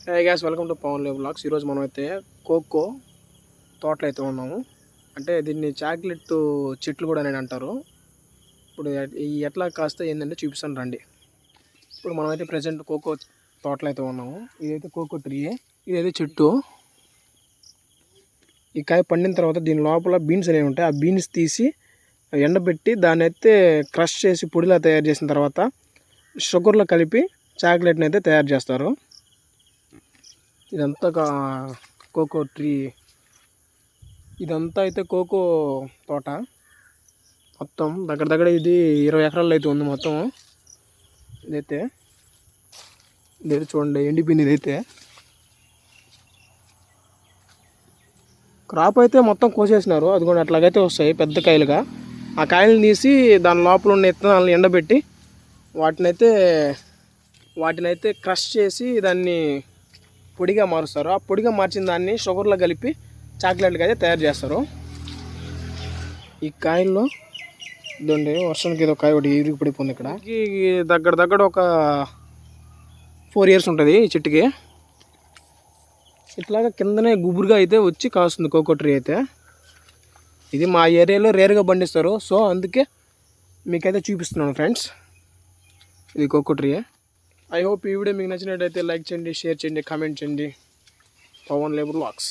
Hey guys, welcome to Pawan లేవ్ vlogs. ఈరోజు మనం అయితే కోకో తోటలో అయితే ఉన్నాము. అంటే దీన్ని చాక్లెట్ చెట్లు కూడా అని అంటారు. ఇప్పుడు ఈ ఎట్లా కాస్తే ఏంటంటే చూపిస్తాను రండి. ఇప్పుడు మనం అయితే ప్రజెంట్ కోకో తోటలో అయితే ఉన్నాము. ఇదైతే కోకో ట్రీ, ఇదైతే చెట్టు. ఈ కాయ పండిన తర్వాత దీని లోపల బీన్స్ అనేవి ఉంటాయి. ఆ బీన్స్ తీసి ఎండబెట్టి దాన్ని అయితే క్రష్ చేసి పొడిలా తయారు చేసిన తర్వాత షుగర్లో కలిపి చాక్లెట్ని అయితే తయారు చేస్తారు. ఇదంతా కోకో ట్రీ, ఇదంతా అయితే కోకో తోట. మొత్తం దగ్గర ఇది 20 ఎకరాల్లో అయితే ఉంది మొత్తం. ఇదైతే చూడండి, ఎండిపోయింది. ఇదైతే క్రాప్ అయితే మొత్తం కోసేసినారు. అది కూడా అట్లాగైతే వస్తాయి పెద్ద కాయలుగా. ఆ కాయలను తీసి దాని లోపల ఉన్న విత్తనాలను ఎండబెట్టి వాటినైతే క్రష్ చేసి దాన్ని పొడిగా మారుస్తారు. ఆ పొడిగా మార్చిన దాన్ని షుగర్లో కలిపి చాక్లెట్గా అయితే తయారు చేస్తారు. ఈ కాయల్లో ఇదండి, వర్షానికి ఏదో కాయ ఒకటి ఇరిగి పడిపోయింది. ఇక్కడ దగ్గర ఒక 4 years ఉంటుంది ఈ చెట్టుకి. ఇట్లాగా కిందనే గుబురుగా అయితే వచ్చి కాస్తుంది కోకో ట్రీ అయితే. ఇది మా ఏరియాలో రేర్గా పండిస్తారు, సో అందుకే మీకైతే చూపిస్తున్నాను ఫ్రెండ్స్. ఇది కోకో ట్రీ. ఐ హోప్ ఈ వీడియో మీకు నచ్చినట్టయితే లైక్ చేయండి, షేర్ చేయండి, కామెంట్ చేయండి. పవన్ లేబుల్ వాక్స్.